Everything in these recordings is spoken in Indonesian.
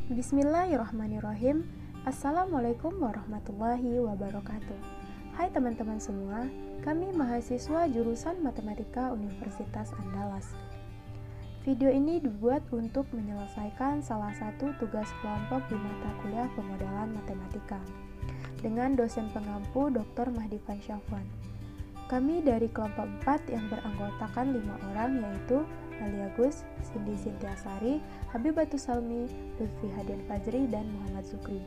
Bismillahirrahmanirrahim. Assalamualaikum warahmatullahi wabarakatuh. Hai teman-teman semua, kami mahasiswa jurusan Matematika Universitas Andalas. Video ini dibuat untuk menyelesaikan salah satu tugas kelompok di mata kuliah pemodalan matematika dengan dosen pengampu Dr. Mahdi Fansyafwan. Kami dari kelompok 4 yang beranggotakan 5 orang, yaitu Alia Gus, Cindy Sintiasari, Habibatus Salmi, Lutfi Hadian Fajri, dan Muhammad Zukri.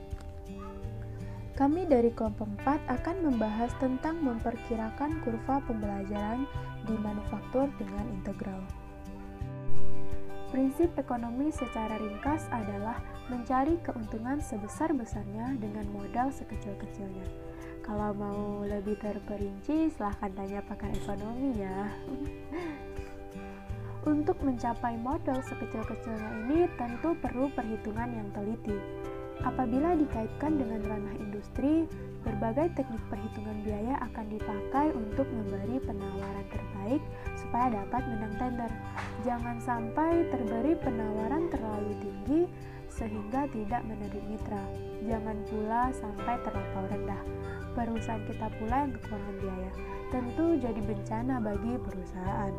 Kami dari kelompok 4 akan membahas tentang memperkirakan kurva pembelajaran di manufaktur dengan integral. Prinsip ekonomi secara ringkas adalah mencari keuntungan sebesar-besarnya dengan modal sekecil-kecilnya. Kalau mau lebih terperinci, silahkan tanya pakar ekonomi ya. Untuk mencapai modal sekecil-kecilnya ini tentu perlu perhitungan yang teliti. Apabila dikaitkan dengan ranah industri, berbagai teknik perhitungan biaya akan dipakai untuk memberi penawaran terbaik supaya dapat menang tender. Jangan sampai terberi penawaran terlalu tinggi sehingga tidak menarik mitra. Jangan pula sampai terlampau rendah. Perusahaan kita pula yang kekurangan biaya, tentu jadi bencana bagi perusahaan.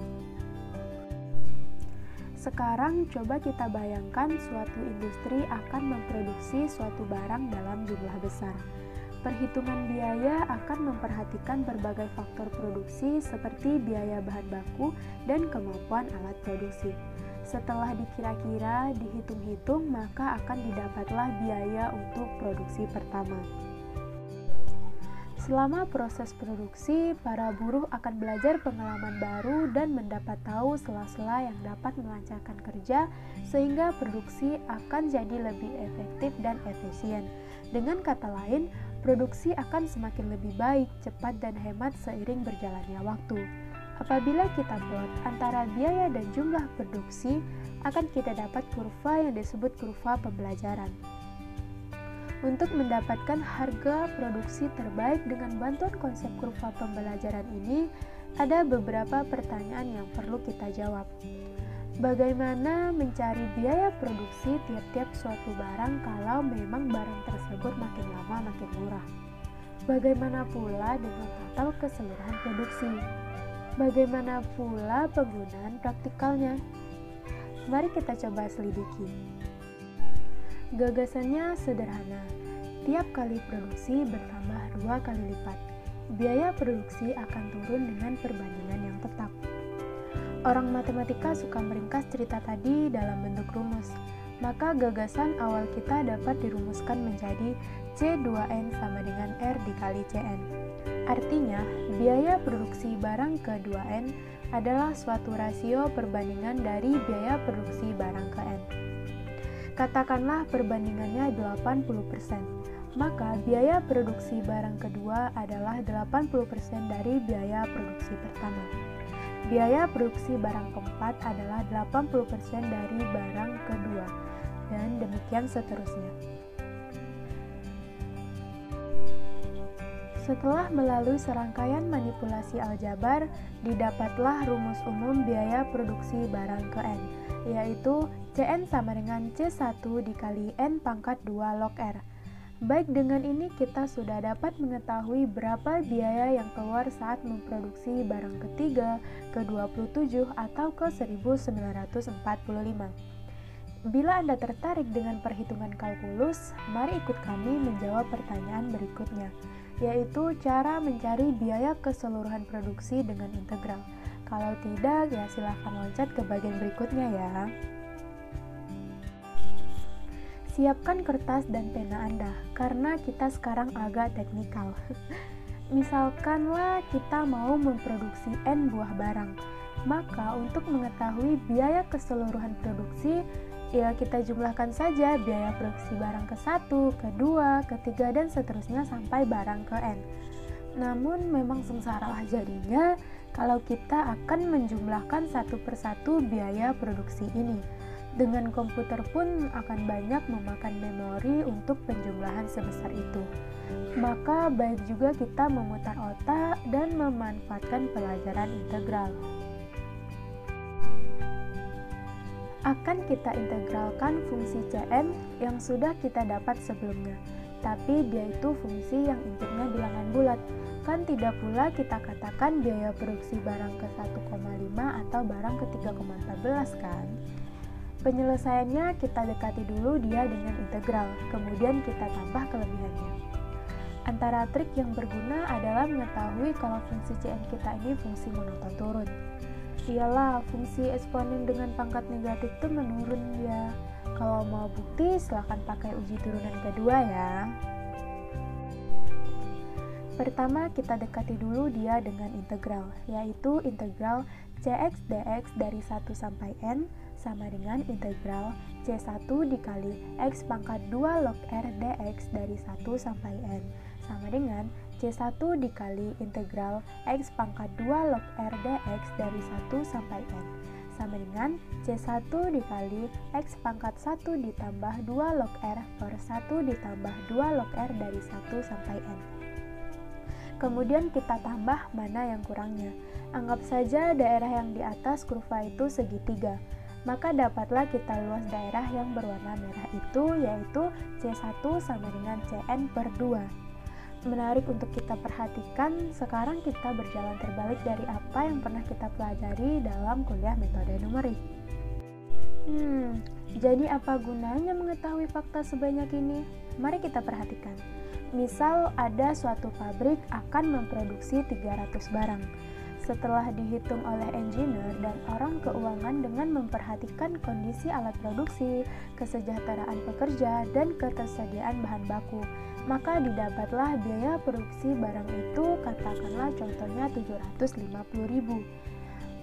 Sekarang coba kita bayangkan suatu industri akan memproduksi suatu barang dalam jumlah besar. Perhitungan biaya akan memperhatikan berbagai faktor produksi seperti biaya bahan baku dan kemampuan alat produksi. Setelah dikira-kira, dihitung-hitung, maka akan didapatlah biaya untuk produksi pertama. Selama proses produksi, para buruh akan belajar pengalaman baru dan mendapat tahu sela-sela yang dapat melancarkan kerja sehingga produksi akan jadi lebih efektif dan efisien. Dengan kata lain, produksi akan semakin lebih baik, cepat, dan hemat seiring berjalannya waktu. Apabila kita plot antara biaya dan jumlah produksi, akan kita dapat kurva yang disebut kurva pembelajaran. Untuk mendapatkan harga produksi terbaik dengan bantuan konsep kurva pembelajaran ini, ada beberapa pertanyaan yang perlu kita jawab. Bagaimana mencari biaya produksi tiap-tiap suatu barang kalau memang barang tersebut makin lama makin murah? Bagaimana pula dengan total keseluruhan produksi? Bagaimana pula penggunaan praktikalnya? Mari kita coba selidiki. Gagasannya sederhana. Tiap kali produksi bertambah 2 kali lipat. Biaya produksi akan turun dengan perbandingan yang tetap. Orang matematika suka meringkas cerita tadi dalam bentuk rumus. Maka gagasan awal kita dapat dirumuskan menjadi C2N sama dengan R dikali Cn. Artinya, biaya produksi barang ke 2N adalah suatu rasio perbandingan dari biaya produksi barang ke N. Katakanlah perbandingannya 80%, maka biaya produksi barang kedua adalah 80% dari biaya produksi pertama. Biaya produksi barang keempat adalah 80% dari barang kedua, dan demikian seterusnya. Setelah melalui serangkaian manipulasi aljabar, didapatlah rumus umum biaya produksi barang ke N, yaitu Cn sama dengan C1 dikali N pangkat 2 log R. Baik, dengan ini kita sudah dapat mengetahui berapa biaya yang keluar saat memproduksi barang ketiga, ke-27, atau ke-1945. Bila Anda tertarik dengan perhitungan kalkulus, mari ikut kami menjawab pertanyaan berikutnya, yaitu cara mencari biaya keseluruhan produksi dengan integral. Kalau tidak, ya silahkan loncat ke bagian berikutnya ya. Siapkan kertas dan pena Anda, karena kita sekarang agak teknikal. Misalkanlah kita mau memproduksi N buah barang, maka untuk mengetahui biaya keseluruhan produksi, ya kita jumlahkan saja biaya produksi barang ke-1, ke-2, ke-3, dan seterusnya sampai barang ke N. Namun memang sengsara jadinya kalau kita akan menjumlahkan satu persatu biaya produksi ini. Dengan komputer pun akan banyak memakan memori untuk penjumlahan sebesar itu. Maka baik juga kita memutar otak dan memanfaatkan pelajaran integral. akan kita integralkan fungsi Cn yang sudah kita dapat sebelumnya. Tapi dia itu fungsi yang inputnya bilangan bulat. Kan tidak pula kita katakan biaya produksi barang ke 1,5 atau barang ke 3,14 kan? Penyelesaiannya kita dekati dulu dia dengan integral, kemudian kita tambah kelebihannya. Antara trik yang berguna adalah mengetahui kalau fungsi Cn kita ini fungsi monoton turun. Iyalah, fungsi eksponen dengan pangkat negatif itu menurun ya. Kalau mau bukti, silahkan pakai uji turunan kedua ya. Pertama, kita dekati dulu dia dengan integral, yaitu integral Cx dx dari 1 sampai n sama dengan integral C1 dikali x pangkat 2 log R dx dari 1 sampai n sama dengan C1 dikali integral x pangkat 2 log R dx dari 1 sampai n sama dengan C1 dikali x pangkat 1 ditambah 2 log R per 1 ditambah 2 log R dari 1 sampai n. Kemudian kita tambah mana yang kurangnya. Anggap saja daerah yang di atas kurva itu segitiga. Maka dapatlah kita luas daerah yang berwarna merah itu, yaitu C1 sama dengan Cn per 2. Menarik untuk kita perhatikan, sekarang kita berjalan terbalik dari apa yang pernah kita pelajari dalam kuliah metode numerik. Jadi apa gunanya mengetahui fakta sebanyak ini? Mari kita perhatikan. Misal ada suatu pabrik akan memproduksi 300 barang. Setelah dihitung oleh engineer dan orang keuangan dengan memperhatikan kondisi alat produksi, kesejahteraan pekerja, dan ketersediaan bahan baku, maka didapatlah biaya produksi barang itu, katakanlah contohnya 750.000.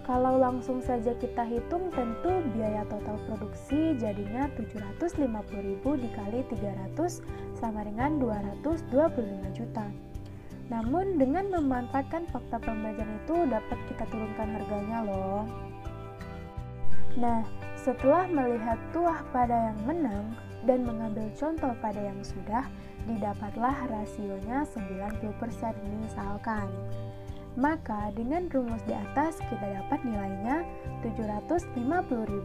Kalau langsung saja kita hitung, tentu biaya total produksi jadinya 750.000 dikali 300 sama dengan 225 juta. Namun dengan memanfaatkan fakta pembelajaran itu dapat kita turunkan harganya loh. Nah, setelah melihat tuah pada yang menang dan mengambil contoh pada yang sudah, didapatlah rasionya 90% misalkan. Maka dengan rumus di atas kita dapat nilainya 750.000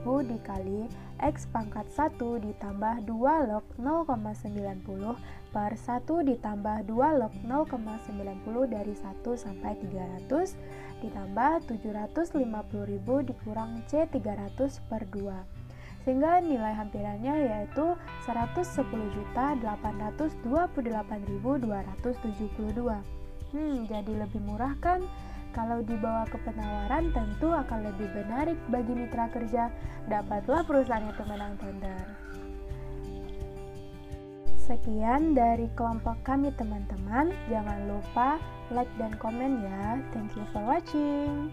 dikali X pangkat 1 ditambah 2 log 0,90 per 1 ditambah 2 log 0,90 dari 1 sampai 300 ditambah 750.000 dikurang C300 per 2. Sehingga nilai hampirannya yaitu 110.828.272. Jadi lebih murah kan? Kalau dibawa ke penawaran tentu akan lebih menarik bagi mitra kerja. Dapatlah perusahaan itu menang tender. Sekian dari kelompok kami teman-teman. Jangan lupa like dan komen ya. Thank you for watching.